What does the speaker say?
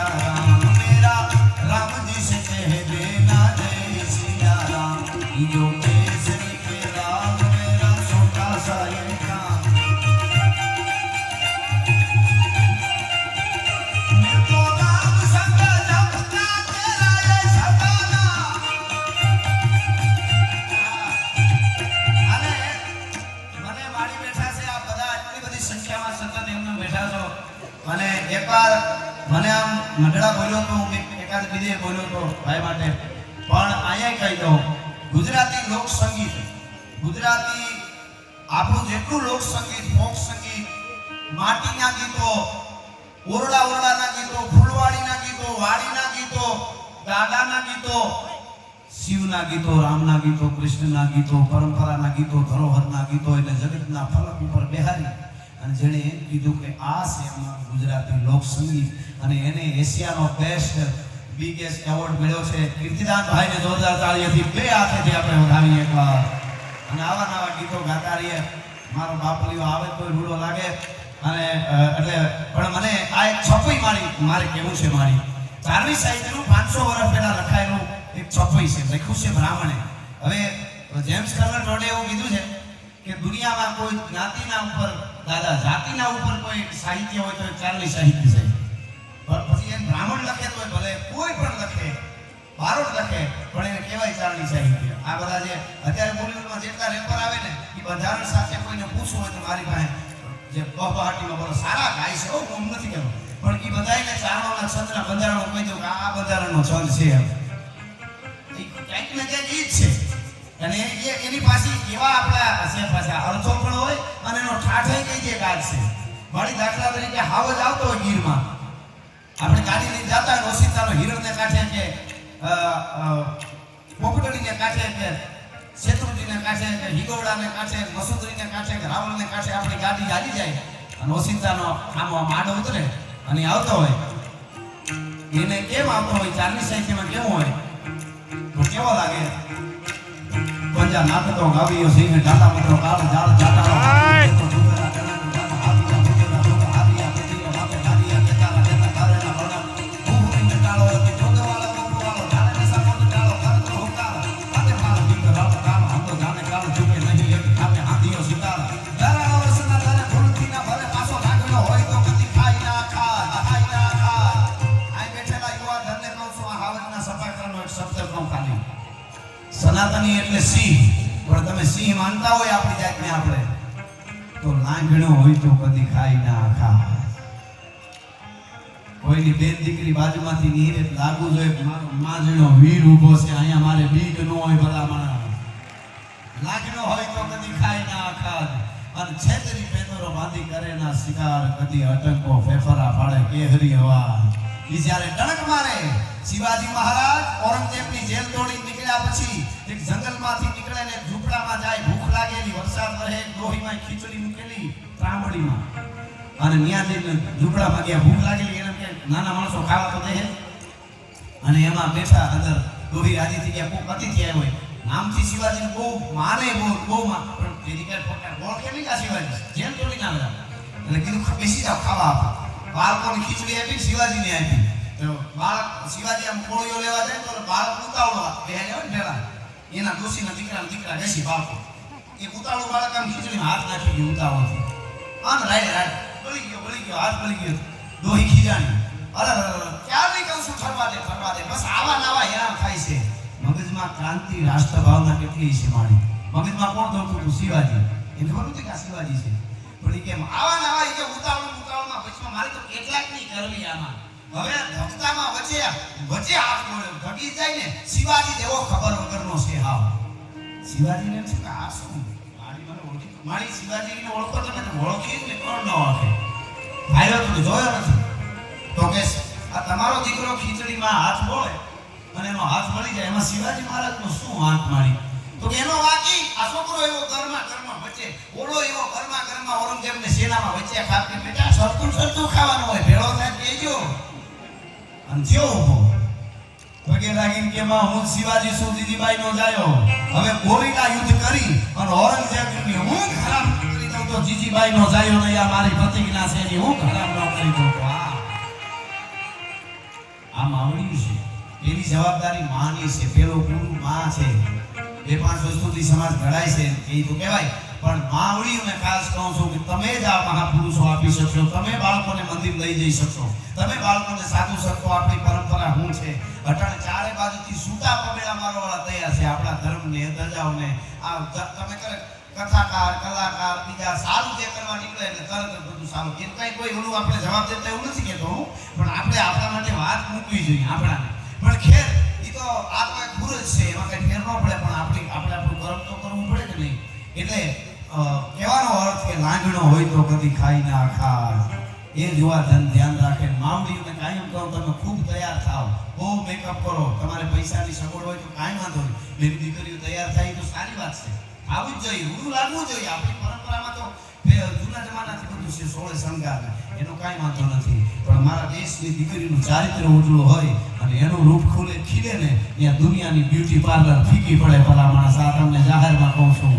सिया राम मेरा राम जी से कह देना जय सिया राम जो केसरी के राम मेरा छोटा सा ये काम મને એકવાર મને આમ મંડળા બોલ્યો તો એકાદ બીજે બોલ્યો તો ભાઈ માટે પણ અહીંયા કહી દઉં ગુજરાતી લોક સંગીત ગુજરાતી આપણું જેટલું લોક સંગીત ફોક સંગીત માટીના ગીતો ઓરડા ઓરડાના ગીતો ફૂલવાડીના ગીતો વાડીના ગીતો દાદાના ગીતો શિવના ગીતો રામના ગીતો કૃષ્ણના ગીતો પરંપરાના ગીતો ધરોહરના ગીતો એટલે જગતના ફલક ઉપર બેહારી અને જેણે એમ કીધું કે આ છે અમારું ગુજરાતી લોક સંગીત અને એને એશિયાનો બેસ્ટ બિગેસ્ટ એવોર્ડ મળ્યો છે કીર્તિદાન ભાઈને જોરદાર તાળીઓથી બે હાથેથી આપણે વધાવીએ એકવાર અને આવા નવા ગીતો ગાતા રહીએ મારો બાપલીઓ આવે તો રૂડો લાગે અને એટલે પણ મને આ એક છપઈ મારે કેવું છે મારી 4મી સાહિત્યનું 500 વર્ષ પહેલા લખાયેલું એક છપઈ છે લખ્યું છે બ્રાહ્મણે હવે જેમ્સ કર્નર રોડે એવું કીધું છે કે દુનિયામાં કોઈ જ્ઞાતિના ઉપર દાદા જાતિના ઉપર કોઈ સાહિત્ય હોય તો 4મી સાહિત્ય છે પણ પછી એ બ્રાહ્મણ લખે તો ભલે કોઈ પણ લખે બારોટ લખે પણ એને કહેવાય 4મી સાહિત્ય આ બધા જે અત્યારે બોલીવુડમાં જેટલા રેપર આવે ને એ બંધારણ સાથે કોઈને પૂછવું હોય તો મારી પાસે જે બહબહાટીમાં બોલો સારા ગાય છે હું નથી કહેતો પણ એ બધાને ચારણોના છંદના બંધારણો કહી દઉં કે આ બંધારણનો છંદ છે એમ ક્યાંક ને ક્યાંક ઈ જ છે અને એની પાસે એવા આપણા છે પાછા અર્થો પણ હોય અને એનો ઠાઠે કઈ જે ગાજ છે મારી દાખલા તરીકે હાવજ આવતો હોય ગીરમાં આપણે ગાડી લઈને જતા હોય ઓસિતાનો હિરણને કાંઠે કે પોપટડીને કાંઠે કે શેત્રુજીને કાંઠે કે હિગોવડાને કાંઠે મસુદરીને કાંઠે કે રાવણને કાંઠે આપણી ગાડી હાલી જાય અને ઓસિતાનો આમ આડો ઉતરે અને આવતો હોય એને કેમ આવતો હોય 4મી સાહિત્યમાં કેવું હોય તો કેવો લાગે પંજા નાખતો ગાવીઓ સિંહ ડાલા મત્રો કાળ જાળ જાટાળો સનાતની એટલે સિંહ પણ તમે સિંહ માનતા હોય આપણી જાતને આપણે તો લાંગણો હોય તો કદી ખાઈ ના ખા કોઈની બેન દીકરી બાજુમાંથી નીરે લાગુ જોઈએ મારો માજણો વીર ઊભો છે અહીંયા મારે બીક ન હોય ભલા માણા લાગણો હોય તો કદી ખાઈ ના ખા અને છેતરી પેદરો બાંધી કરે ના શિકાર કદી અટંકો ફેફરા ફાડે કેહરી હવા ઈ જ્યારે ટણક મારે શિવાજી મહારાજ ઔરંગઝેબની જેલ તોડી નીકળ્યા પછી એક જંગલમાંથી નીકળે ને ઝૂંપડામાં જાય ભૂખ લાગેલી વરસાદ રહે ડોહીમાં ખીચડી મૂકેલી ત્રાંબડીમાં અને ન્યા જઈને ઝૂંપડામાં ગયા ભૂખ લાગેલી એને કે નાના માણસો ખાવા તો દે અને એમાં બેઠા અંદર ડોહી રાજી થઈ ગયા કોક અતિથિ આવ્યો હોય નામથી શિવાજીને બહુ માને બહુ માં પણ તેની કે ફોટા બોલ કે નહીં શિવાજી જેલ તોડી ના બધા એટલે કીધું બેસી જાવ ખાવા આપો બાળકોને ખીચડી આપી શિવાજીને આપી તો બાળક શિવાજી આમ કોળીઓ લેવા જાય તો બાળક ઉતાવળો બેહે હોય ને પેલા એના ડોશીના દીકરા બેસી બાળકો એ ઉતાવળો બાળક આમ ખીચડીમાં હાથ નાખી ગયો ઉતાવળથી આમ રાય બળી ગયો હાથ બળી ગયો ડોહી ખીજાણી અરે ક્યાં નહીં કહું છું ફરવા દે બસ આવા નવા હેરાન થાય છે મગજમાં ક્રાંતિ રાષ્ટ્રભાવના કેટલી છે મારી મગજમાં કોણ દોડતું હતું શિવાજી એને ખબર નથી કે આ શિવાજી છે પણ કેમ આવા નવા એ ઉતાવળમાં પછી મારે તો કેટલાક નહીં કરવી આમાં હવે ભક્તામાં વચ્ચે હાથ બોલ્યો ભગી જાય ને શિવાજી જેવો ખબર વગરનો છે હાવ શિવાજીને એમ છે કે આ શું મારી શિવાજીને ઓળખો તમે ઓળખી જ ને કોણ ન ઓળખે ભાઈઓ તમે જોયો નથી તો કે આ તમારો દીકરો ખીચડીમાં હાથ બોલે અને એનો હાથ મળી જાય એમાં શિવાજી મહારાજનો શું વાંક મારી તો કે એનો વાંકી આ છોકરો એવો ઘરમાં વચ્ચે ઓળો એવો ઘરમાં ઔરંગઝેબને સેનામાં વચ્ચે ખાતે બેટા સરતું ખાવાનું હોય ભેળો થાય કેજો અને થયો ઉભો પગે લાગીને કે માં હું શિવાજી સુજીજીબાઈ નો જાયો હવે ગોરીલા યુદ્ધ કરી અને ઔરંગઝેબની હું ખરાબ કરી દઉં તો જીજીબાઈ નો જાયો નહીં આ મારી પ્રતિજ્ઞા છે એની હું ખરાબ ન કરી દઉં આ માવડી છે એની જવાબદારી માની છે. પેલો ગુરુ માં છે. બે પાંચ વસ્તુથી સમાજ ઘડાય છે એ તો કહેવાય, પણ માવડીઓને ખાસ કહું છું કે તમે જ આ મહાપુરુષો આપી શકશો. તમે બાળકોને મંદિર લઈ જઈ શકશો. તમે બાળકોને સાધુ સંતો આપણી પરંપરા શું છે. અટાણે ચારે બાજુથી સૂતા પમેલા મારવાળા તૈયાર છે આપણા ધર્મને ધજાઓને. આ તમે કરે કથાકાર કલાકાર બીજા સારું જે કરવા નીકળે એટલે તરત જ બધું સારું. એ કઈ કોઈ ઓલું આપણે જવાબ દેતા એવું નથી કહેતો હું, પણ આપણે આપણા માટે વાત મૂકવી જોઈએ આપણાને. પણ ખેર એ તો આ તો એક ગુરુ જ છે, એમાં કઈ ફેર ન પડે, પણ આપણે આપણું કર્મ તો કરવું પડે કે નહીં. એટલે કહેવાનો અર્થ કે લાંગણો હોય તો કદી ખાઈ ના ખાય, એ જોવા ધ્યાન રાખે. માવડીઓને કાયમ કહો તમે ખૂબ તૈયાર થાવ, બહુ મેકઅપ કરો. તમારે પૈસાની સગવડ હોય તો કાંઈ વાંધો નહીં, બેન દીકરીઓ તૈયાર થાય તો સારી વાત છે. આવું જ જોઈએ, ઊંડું લાગવું જોઈએ. આપણી પરંપરામાં તો જૂના જમાનાથી બધું છે, સોળે શણગાર, એનો કાંઈ વાંધો નથી. પણ મારા દેશની દીકરીનું ચારિત્ર ઉજળું હોય અને એનું રૂપ ખુલે ખીલે ને ત્યાં દુનિયાની બ્યુટી પાર્લર ફીકી પડે. ભલા માણસ, આ તમને જાહેરમાં કહું છું.